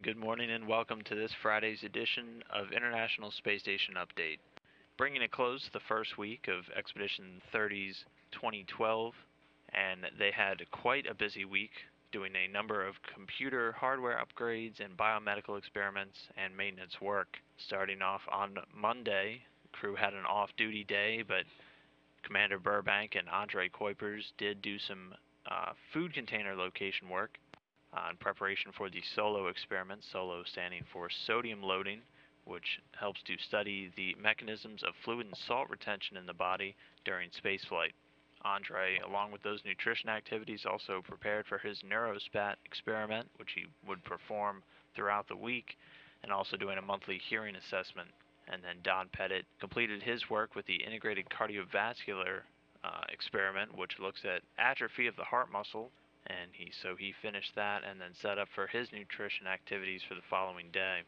Good morning and welcome to this Friday's edition of International Space Station Update. Bringing a close to the first week of Expedition 30's 2012, and they had quite a busy week doing a number of computer hardware upgrades and biomedical experiments and maintenance work. Starting off on Monday, the crew had an off-duty day, but Commander Burbank and Andre Kuipers did do some food container location work in preparation for the SOLO experiment, SOLO standing for sodium loading, which helps to study the mechanisms of fluid and salt retention in the body during spaceflight. Andre, along with those nutrition activities, also prepared for his neurospat experiment, which he would perform throughout the week, and also doing a monthly hearing assessment. And then Don Pettit completed his work with the integrated cardiovascular experiment, which looks at atrophy of the heart muscle, and he finished that and then set up for his nutrition activities for the following day.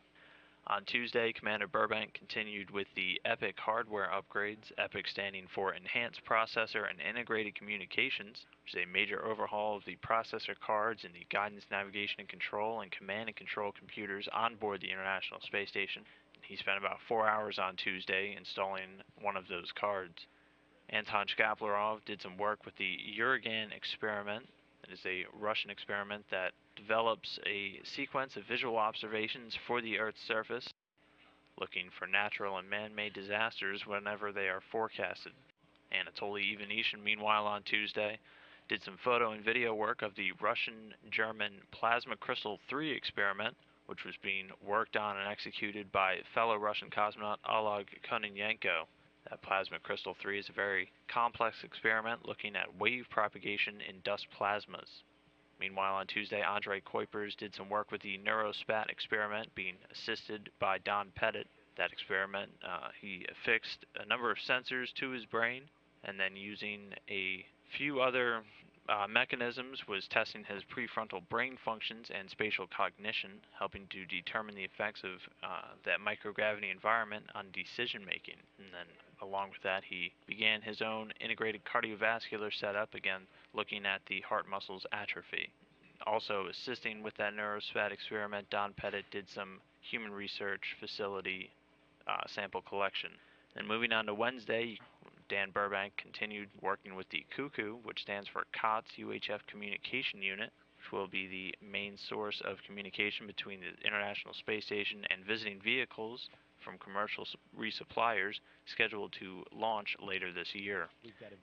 On Tuesday, Commander Burbank continued with the EPIC hardware upgrades, EPIC standing for Enhanced Processor and Integrated Communications, which is a major overhaul of the processor cards and the guidance, navigation, and control and command and control computers on board the International Space Station. He spent about 4 hours on Tuesday installing one of those cards. Anton Shkaplerov did some work with the Uragan experiment. It is a Russian experiment that develops a sequence of visual observations for the Earth's surface, looking for natural and man-made disasters whenever they are forecasted. Anatoly Ivanishin, meanwhile, on Tuesday, did some photo and video work of the Russian-German Plasma Crystal 3 experiment, which was being worked on and executed by fellow Russian cosmonaut Oleg Kononenko. That Plasma Crystal 3 is a very complex experiment looking at wave propagation in dust plasmas. Meanwhile, on Tuesday, Andre Kuipers did some work with the neurospat experiment, being assisted by Don Pettit. That experiment, he affixed a number of sensors to his brain, and then using a few other mechanisms was testing his prefrontal brain functions and spatial cognition, helping to determine the effects of that microgravity environment on decision making. And then along with that, he began his own integrated cardiovascular setup, again looking at the heart muscles atrophy. Also assisting with that neurospat experiment, Don Pettit did some human research facility sample collection. Then moving on to Wednesday, Dan Burbank continued working with the Cuckoo, which stands for COTS UHF Communication Unit, which will be the main source of communication between the International Space Station and visiting vehicles from commercial resuppliers, scheduled to launch later this year.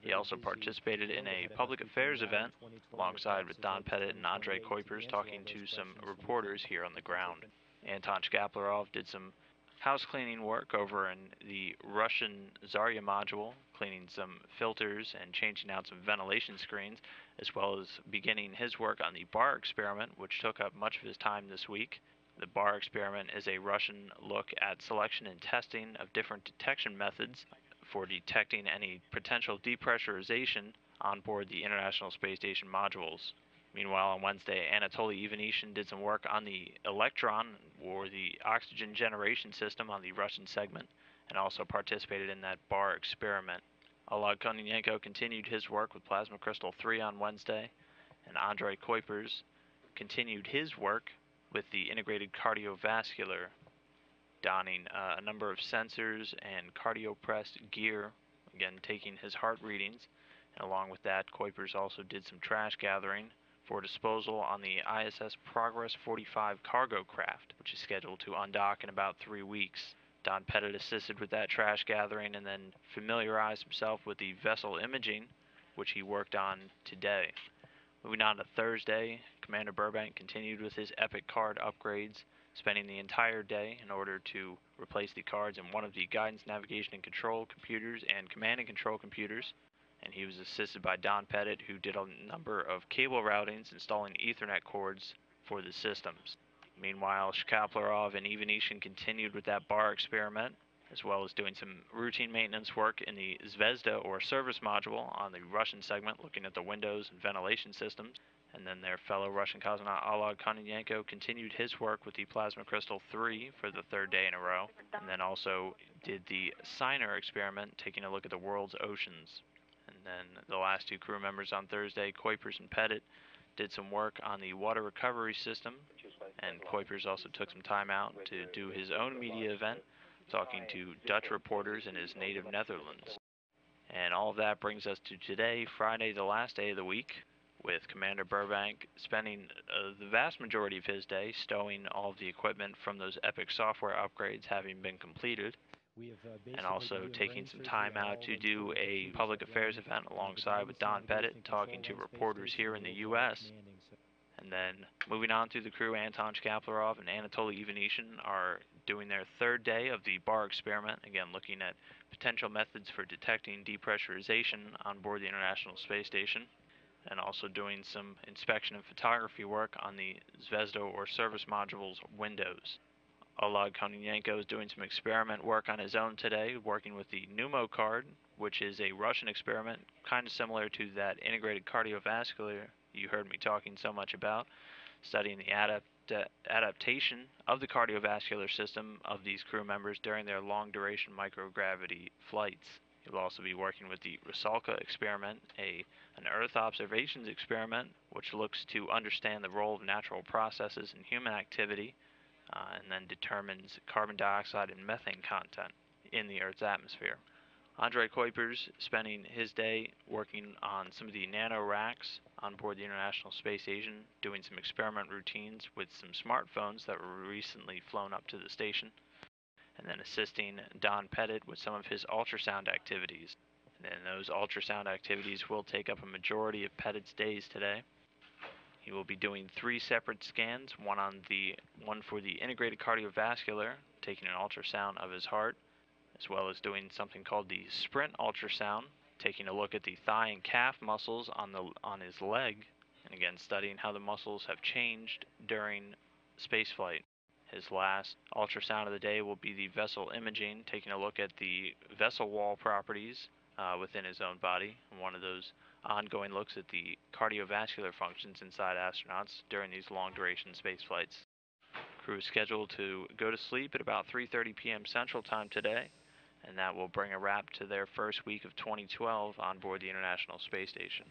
He also participated in a public affairs event alongside with Don Pettit and Andre Kuipers, talking to some reporters here on the ground. Anton Shkaplerov did some house cleaning work over in the Russian Zarya module, cleaning some filters and changing out some ventilation screens, as well as beginning his work on the bar experiment, which took up much of his time this week. The bar experiment is a Russian look at selection and testing of different detection methods for detecting any potential depressurization on board the International Space Station modules. Meanwhile, on Wednesday, Anatoly Ivanishin did some work on the Electron, or the oxygen generation system on the Russian segment, and also participated in that bar experiment. Oleg Kononenko continued his work with Plasma Crystal 3 on Wednesday, and Andre Kuipers continued his work with the integrated cardiovascular, donning a number of sensors and cardiopressed gear, again taking his heart readings. And along with that, Kuipers also did some trash gathering for disposal on the ISS Progress 45 cargo craft, which is scheduled to undock in about 3 weeks. Don Pettit assisted with that trash gathering and then familiarized himself with the vessel imaging, which he worked on today. Moving on to Thursday, Commander Burbank continued with his EPIC card upgrades, spending the entire day in order to replace the cards in one of the guidance, navigation, and control computers and command and control computers. And he was assisted by Don Pettit, who did a number of cable routings, installing Ethernet cords for the systems. Meanwhile, Shkaplerov and Ivanishin continued with that bar experiment, as well as doing some routine maintenance work in the Zvezda, or service module, on the Russian segment, looking at the windows and ventilation systems. And then their fellow Russian cosmonaut Oleg Kononenko continued his work with the Plasma Crystal 3 for the third day in a row, and then also did the Signer experiment, taking a look at the world's oceans. And then the last two crew members on Thursday, Kuipers and Pettit, did some work on the water recovery system, and Kuipers also took some time out to do his own media event, talking to Dutch reporters in his native Netherlands. And all of that brings us to today, Friday, the last day of the week, with Commander Burbank spending the vast majority of his day stowing all of the equipment from those Epic software upgrades having been completed, and also taking some time out to do a public affairs event alongside with Don Pettit, talking to reporters here in the U.S. And then moving on through the crew, Anton Shkaplerov and Anatoly Ivanishin are doing their third day of the bar experiment, again looking at potential methods for detecting depressurization on board the International Space Station, and also doing some inspection and photography work on the Zvezda or service module's windows. Oleg Kononenko is doing some experiment work on his own today, working with the Pneumo card, which is a Russian experiment, kind of similar to that integrated cardiovascular you heard me talking so much about, studying the adaptation of the cardiovascular system of these crew members during their long-duration microgravity flights. He'll also be working with the Rusalka experiment, an Earth observations experiment, which looks to understand the role of natural processes in human activity, and then determines carbon dioxide and methane content in the Earth's atmosphere. Andrei Kuipers spending his day working on some of the nano racks on board the International Space Station, doing some experiment routines with some smartphones that were recently flown up to the station, and then assisting Don Pettit with some of his ultrasound activities. And then those ultrasound activities will take up a majority of Pettit's days today. He will be doing 3 separate scans, one for the integrated cardiovascular, taking an ultrasound of his heart, as well as doing something called the sprint ultrasound, taking a look at the thigh and calf muscles on his leg, and again studying how the muscles have changed during spaceflight. His last ultrasound of the day will be the vessel imaging, taking a look at the vessel wall properties within his own body, and one of those ongoing looks at the cardiovascular functions inside astronauts during these long-duration space flights. Crew is scheduled to go to sleep at about 3:30 p.m. Central Time today, and that will bring a wrap to their first week of 2012 on board the International Space Station.